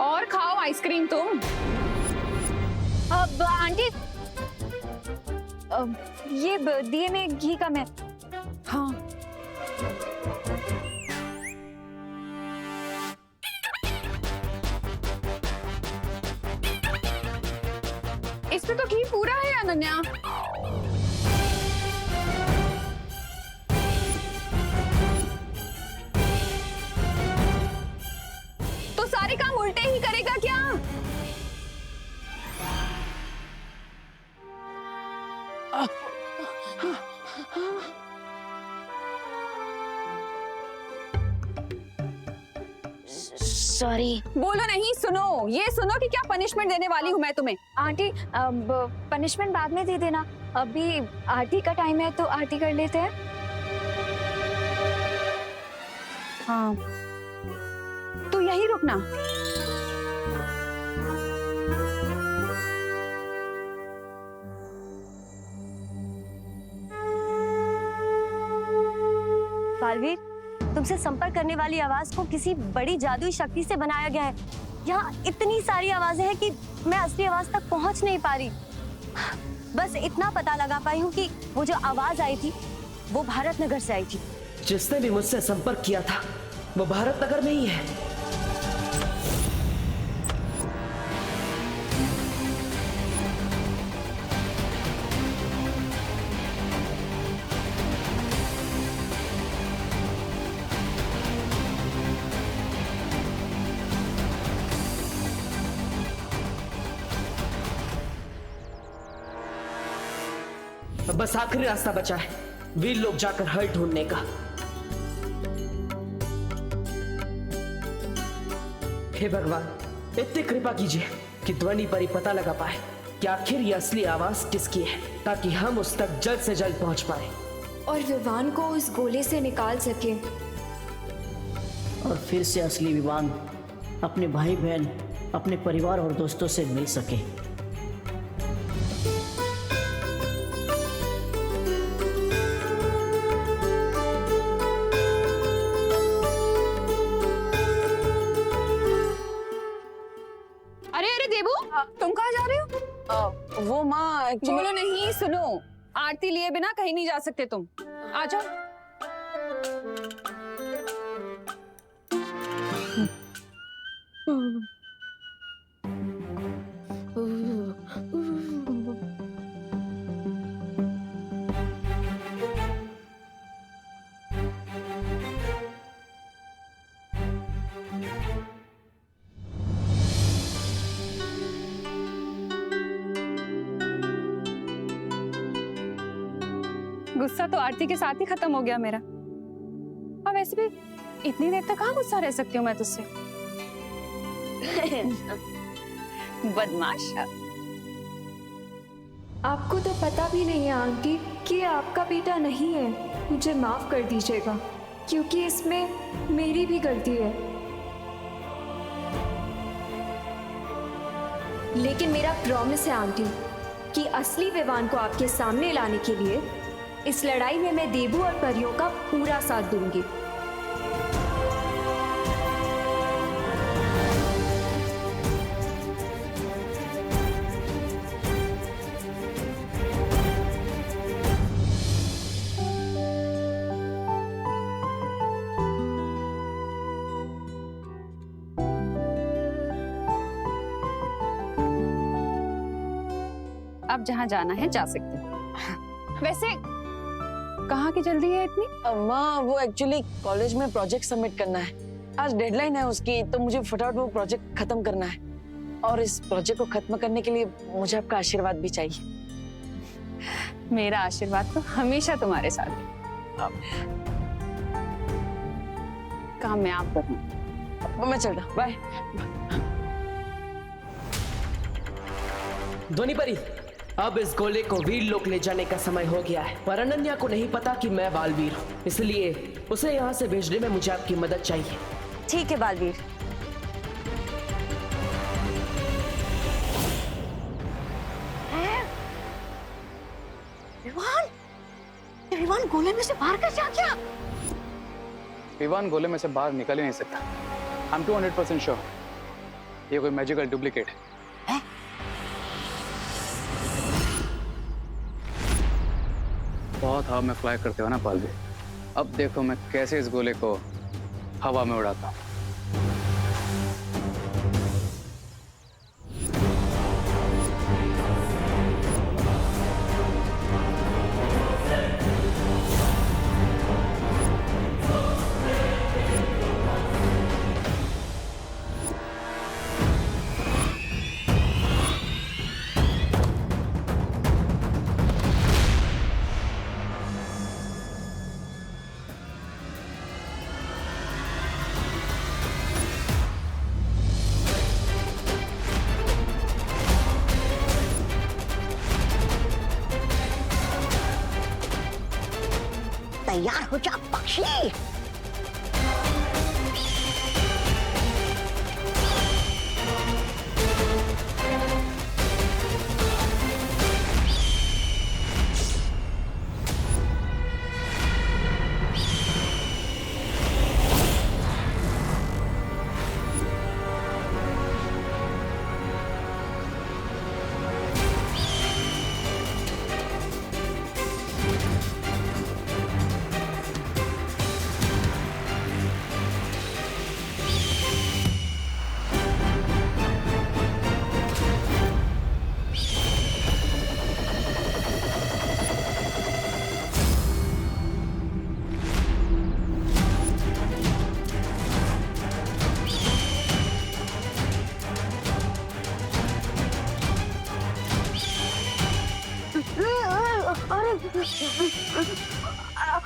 और खाओ आइसक्रीम तुम। अब आंटी ये दिए में घी कम है। हाँ इसमें तो घी पूरा है अनन्या। तो सारे काम उल्टे ही करेगा क्या? सॉरी। बोलो नहीं, सुनो, ये सुनो कि क्या पनिशमेंट देने वाली हूँ मैं तुम्हें। आंटी अब पनिशमेंट बाद में दे देना, अभी आरती का टाइम है तो आरती कर लेते हैं। हाँ तो यही रुकना। बालवीर, तुमसे संपर्क करने वाली आवाज को किसी बड़ी जादुई शक्ति से बनाया गया है। यहाँ इतनी सारी आवाजें हैं कि मैं असली आवाज तक पहुंच नहीं पा रही। बस इतना पता लगा पाई हूँ कि वो जो आवाज आई थी वो भारत नगर से आई थी। जिसने भी मुझसे संपर्क किया था वो भारत नगर में ही है। अब बस आखिरी रास्ता बचा है, वीर लोग जाकर हल ढूंढने का। हे भगवान, इतनी कृपा कीजिए कि ध्वनि परी पता लगा पाए कि आखिर ये असली आवाज किसकी है, ताकि हम उस तक जल्द से जल्द पहुंच पाए और विवान को उस गोले से निकाल सके और फिर से असली विवान अपने भाई बहन, अपने परिवार और दोस्तों से मिल सके। अरे अरे देबू, तुम कहाँ जा रहे हो? वो माँ बोलो नहीं, सुनो, आरती लिए बिना कहीं नहीं जा सकते तुम। आ जाओ। गुस्सा तो आरती के साथ ही खत्म हो गया मेरा। और वैसे भी इतनी देर तक कहाँ गुस्सा रह सकती हूँ मैं तुझसे। बदमाश। आपको तो पता भी नहीं है आंटी कि ये आपका बेटा नहीं है। मुझे माफ कर दीजिएगा क्योंकि इसमें मेरी भी गलती है। लेकिन मेरा प्रॉमिस है आंटी कि असली विवान को आपके सामने लाने के लिए इस लड़ाई में मैं देबू और परियों का पूरा साथ दूंगी। अब जहाँ जाना है जा सकते हो। वैसे कहाँ की जल्दी है इतनी? माँ वो एक्चुअली कॉलेज में प्रोजेक्ट सबमिट करना है, आज डेडलाइन है उसकी, तो मुझे फटाफट वो प्रोजेक्ट खत्म करना है और इस प्रोजेक्ट को खत्म करने के लिए मुझे आपका आशीर्वाद भी चाहिए। मेरा आशीर्वाद तो हमेशा तुम्हारे साथ है। काम मैं आप करूँ। मैं चल रहा, बाय। ध्वनि परी, अब इस गोले को वीर लोक ले जाने का समय हो गया है, पर अनन्या को नहीं पता कि मैं बालवीर हूँ, इसलिए उसे यहाँ से भेजने में मुझे आपकी मदद चाहिए। ठीक है बालवीर। विवान गोले में से बाहर कैसे आ गया? विवान गोले में से बाहर निकल ही नहीं सकता। I'm 200% श्योर ये कोई मैजिकल डुप्लीकेट है। बहुत हवा में फ्लाई करते हो ना पालवी। अब देखो मैं कैसे इस गोले को हवा में उड़ाता हूँ। तैयार हो जा पक्षी।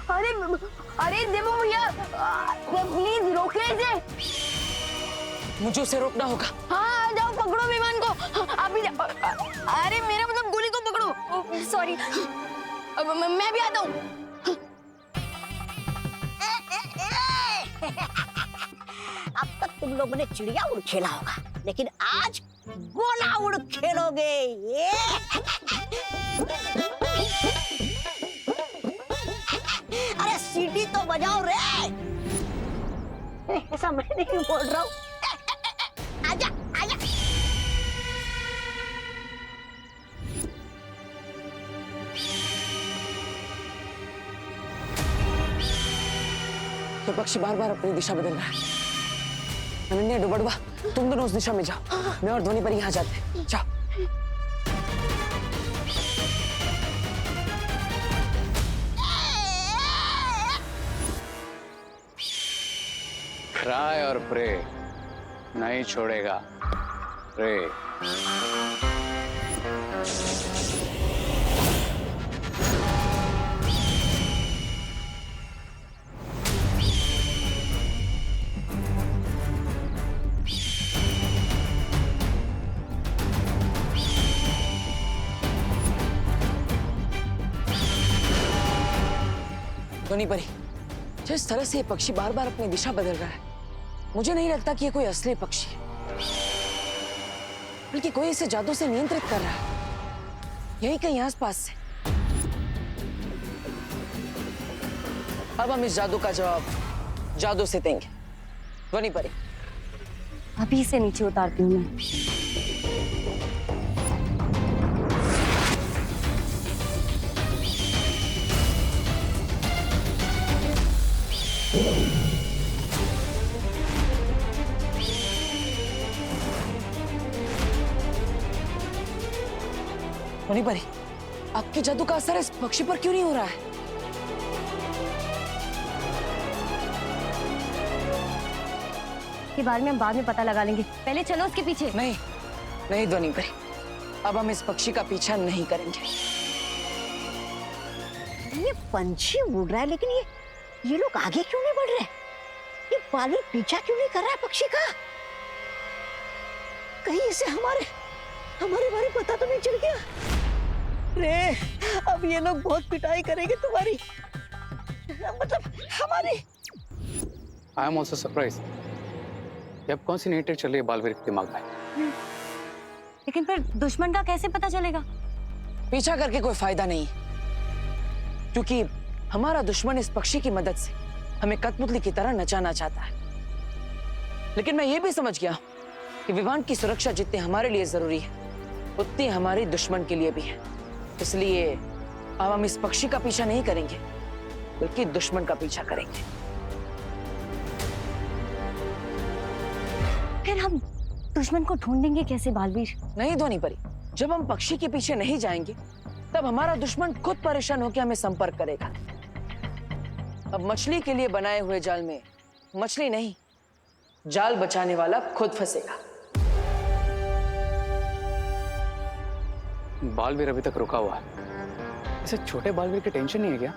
अरे अरे देवो भैया, प्लीज रोक लीजिए। मुझे उसे रोकना होगा। हाँ जाओ पकड़ो विमान को, आप भी जाओ। अरे मेरा मतलब गोली को पकड़ो। सॉरी, मैं भी आता हूँ। अब तक तुम लोगों ने चिड़िया उड़ खेला होगा, लेकिन आज गोला उड़ खेलोगे। ये अरे सीटी तो बजाओ रे। ऐसा मैं नहीं बोल रहा हूँ। आजा आजा। तो पक्षी बार बार अपनी दिशा बदल रहा है। अनन्या, डुबड़ुआ, तुम दोनों उस दिशा में जाओ, मैं और ध्वनि पर यहाँ जाते हैं। जाओ। ट्राई और प्रे नहीं छोड़ेगा। प्रे। ध्वनि परी, जिस तरह से ये पक्षी बार बार अपनी दिशा बदल रहा है, मुझे नहीं लगता कि ये कोई असली पक्षी है, बल्कि कोई इसे जादू से नियंत्रित कर रहा है, यही कहीं आसपास से। अब हम इस जादू का जवाब जादू से देंगे। ध्वनि परी, अभी से नीचे उतारती हूँ मैं। ध्वनि परी, आपके जादू का असर इस पक्षी पर क्यों नहीं हो रहा है? के बारे में हम बाद में पता लगा लेंगे, पहले चलो उसके पीछे। नहीं नहीं ध्वनि परी, अब हम इस पक्षी का पीछा नहीं करेंगे। ये पंछी उड़ रहा है, लेकिन ये लोग आगे क्यों नहीं बढ़ रहे? ये बालू पीछा क्यों नहीं कर रहा है पक्षी का? कहीं इसे हमारे बारे में पता तो नहीं चल गया? रे, अब ये लोग बहुत पिटाई करेंगे तुम्हारी, मतलब हमारी। I am also surprise. अब कौन सी नई ट्रिक चल रही है बालवीर के दिमाग में? लेकिन फिर दुश्मन का कैसे पता चलेगा? पीछा करके कोई फायदा नहीं, क्योंकि हमारा दुश्मन इस पक्षी की मदद से हमें कठपुतली की तरह नचाना चाहता है। लेकिन मैं ये भी समझ गया कि विवान की सुरक्षा जितनी हमारे लिए जरूरी है उतनी हमारे दुश्मन के लिए भी है। इसलिए अब हम इस पक्षी का पीछा नहीं करेंगे बल्कि दुश्मन का पीछा करेंगे। फिर हम दुश्मन को ढूंढेंगे कैसे बालवीर? नहीं ध्वनि परी, जब हम पक्षी के पीछे नहीं जाएंगे तब हमारा दुश्मन खुद परेशान होकर हमें संपर्क करेगा। अब मछली के लिए बनाए हुए जाल में मछली नहीं, जाल बचाने वाला खुद फंसेगा। बालवीर अभी तक रुका हुआ है। इसे छोटे बालवीर की टेंशन नहीं है क्या?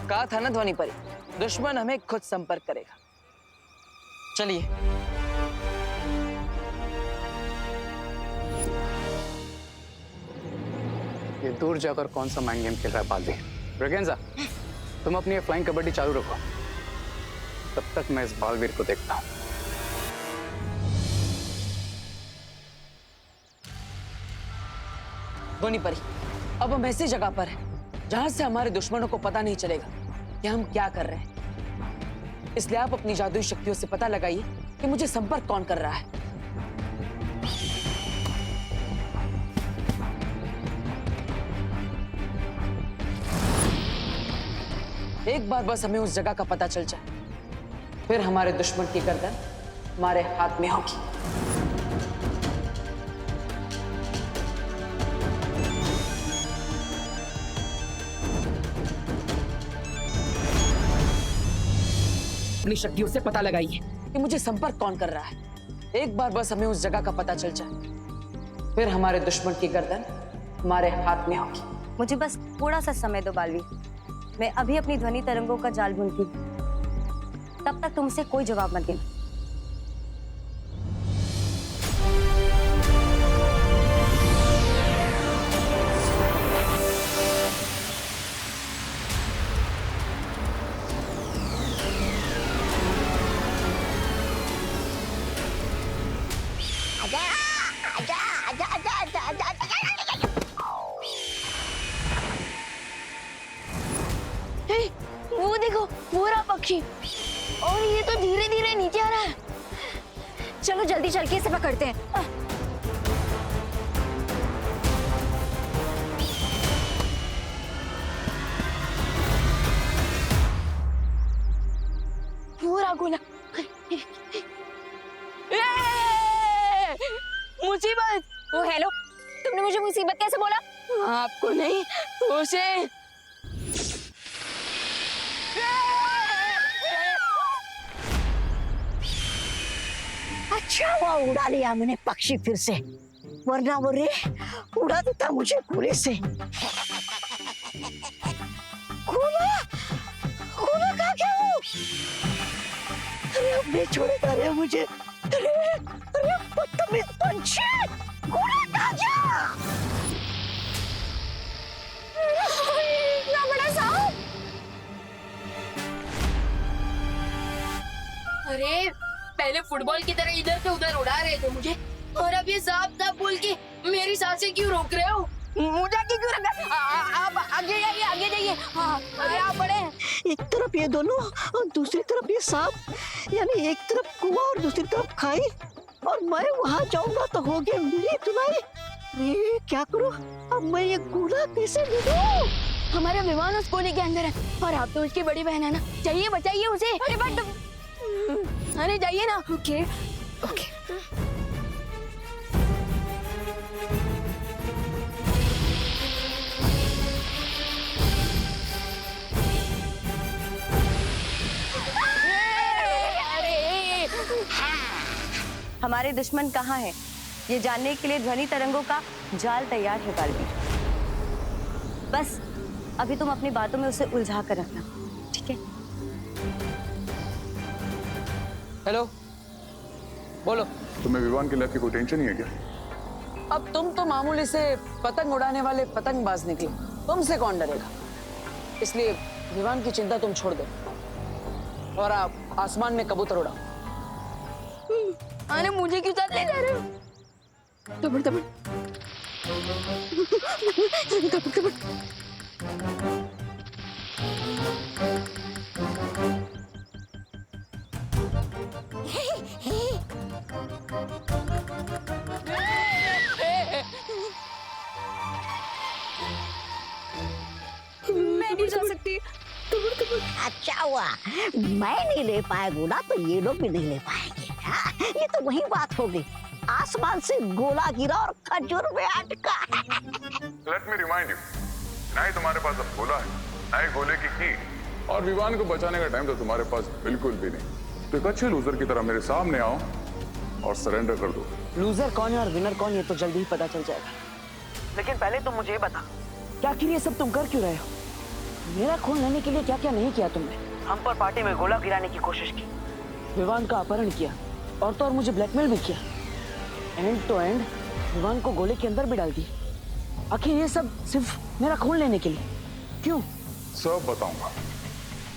कहा था ना ध्वनि परी, दुश्मन हमें खुद संपर्क करेगा। चलिए। ये दूर जाकर कौन सा माइंड गेम खेल रहा है बालवीर? ब्रिगेंजा, तुम अपनी फ्लाइंग कबड्डी चालू रखो, तब तक मैं इस बालवीर को देखता हूं। ध्वनि परी, अब हम ऐसी जगह पर हैं जहां से हमारे दुश्मनों को पता नहीं चलेगा कि हम क्या कर रहे हैं। इसलिए आप अपनी जादुई शक्तियों से पता लगाइए कि मुझे संपर्क कौन कर रहा है। एक बार बस हमें उस जगह का पता चल जाए, फिर हमारे दुश्मन की गर्दन हमारे हाथ में होगी। अपनी शक्तियों से पता लगाइए कि मुझे संपर्क कौन कर रहा है। एक बार बस हमें उस जगह का पता चल जाए, फिर हमारे दुश्मन की गर्दन हमारे हाथ में होगी। मुझे बस थोड़ा सा समय दो बालवीर, मैं अभी अपनी ध्वनि तरंगों का जाल बुनती हूँ। तब तक तुमसे कोई जवाब मत देना। वो देखो, वो रहा पक्षी, और ये तो धीरे धीरे नीचे आ रहा है। चलो जल्दी चल के इसे पकड़ते हैं। वो रहा गोला। मुसीबत। ओ हेलो, तुमने मुझे मुसीबत कैसे बोला? आपको नहीं, उसे। अच्छा हुआ उड़ा लिया मैंने पक्षी फिर से, वरना वो रे उड़ा देता मुझे पूरे से। गोला, गोला कहाँ गया वो? अरे अब नहीं छोड़ेगा रे मुझे। अरे बदतमीज पंछी, गोला कहाँ गया? इतना बड़ा सांप। अरे पहले फुटबॉल की तरह इधर से उधर उड़ा रहे थे मुझे, और अब ये सांप सांप बोल के मेरी सांसें क्यों रोक रहे हो? मुझे क्यों रखा? आप आगे जाइए, आगे जाइए। हाँ, अरे आप बढ़े। एक तरफ ये दोनों और दूसरी तरफ ये सांप, यानी एक तरफ कुआं और दूसरी तरफ खाई, और मैं वहां जाऊंगा तो होगी मेरी धुलाई। अरे क्या करूं अब, मैं ये गोला कैसे ढूंढूं? हमारा विमान उस कोने के अंदर है, और आप तो उसकी बड़ी बहन है ना, चाहिए बचाइए उसे। अरे बट अरे जाइए ना। Okay okay. हमारे दुश्मन कहाँ हैं? ये जानने के लिए ध्वनि तरंगों का जाल तैयार है बालवीर। बस अभी तुम अपनी बातों में उसे उलझा कर रखना, ठीक है? हेलो, बोलो। तुम्हें विवान के लक की कोई टेंशन नहीं है क्या? अब तुम तो मामूली से पतंग उड़ाने वाले पतंगबाज निकले, तुमसे कौन डरेगा? इसलिए विवान की चिंता तुम छोड़ दो और आप आसमान में कबूतर उड़ाओ। अरे मुझे क्यों साथ ले जा रहे हो? दबड़ दबड़ दबड़ दबड़। मैं नहीं जा सकती। अच्छा हुआ मैं नहीं ले पाया गोला तो ये लोग भी नहीं ले पाएंगे। हाँ, ये तो वही बात होगी, आसमान से गोला गिरा और खजूर में अटका। लेट मी रिमाइंड यू, ना ही तुम्हारे पास अब गोला है, ना ही गोले की की, और विवान को बचाने का टाइम तो तुम्हारे पास बिल्कुल भी नहीं। तो एक अच्छे लूजर की तरह मेरे सामने आओ और सरेंडर कर दो। लूजर कौन है और विनर कौन, ये तो जल्दी ही पता चल जाएगा। लेकिन पहले तुम मुझे बता कि आखिर ये सब तुम कर क्यों रहे हो? मेरा खून लेने के लिए क्या क्या नहीं किया तुमने? हम पर पार्टी में गोला गिराने की कोशिश की, विवान का अपहरण किया और तो और मुझे ब्लैकमेल भी किया। एंड टू एंड विवान को गोले के अंदर भी डाल दिया। आखिर ये सब सिर्फ मेरा खून लेने के लिए क्यों? सब बताऊंगा,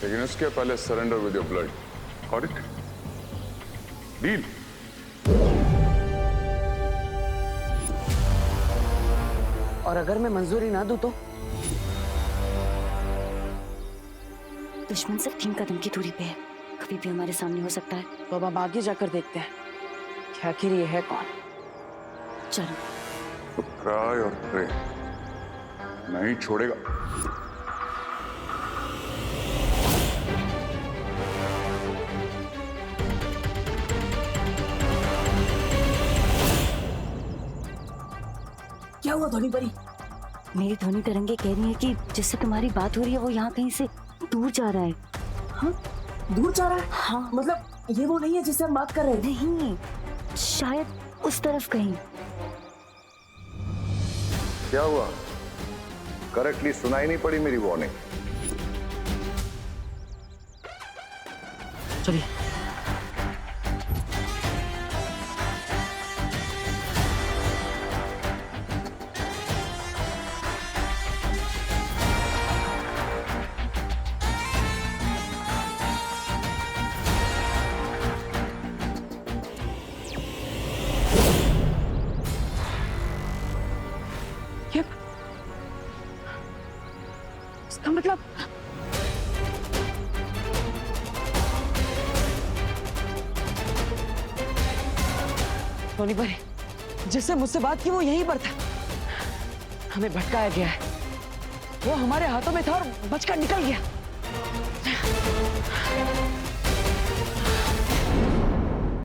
लेकिन इसके पहले surrender with your blood. Got it? Deal? और अगर मैं मंजूरी ना दूं तो? दुश्मन सिर्फ 3 कदम की दूरी पे है, कभी भी हमारे सामने हो सकता है। तो अब हम आगे जाकर देखते हैं कि आखिर ये है कौन। चलो। ट्राई और प्रे, नहीं छोड़ेगा। क्या हुआ धोनी परी? मेरी ध्वनि तरंगे कह रही है कि जिससे तुम्हारी बात हो रही है वो यहाँ कहीं से दूर जा रहा है। हाँ? दूर जा रहा है? हाँ। मतलब ये वो नहीं है जिससे हम बात कर रहे थे? नहीं, शायद उस तरफ कहीं। क्या हुआ? करेक्टली सुनाई नहीं पड़ी मेरी वार्निंग? चलिए। इसका मतलब धोनी भाई जिससे मुझसे बात की वो यहीं पर था। हमें भटकाया गया है, वो हमारे हाथों में था और बचकर निकल गया।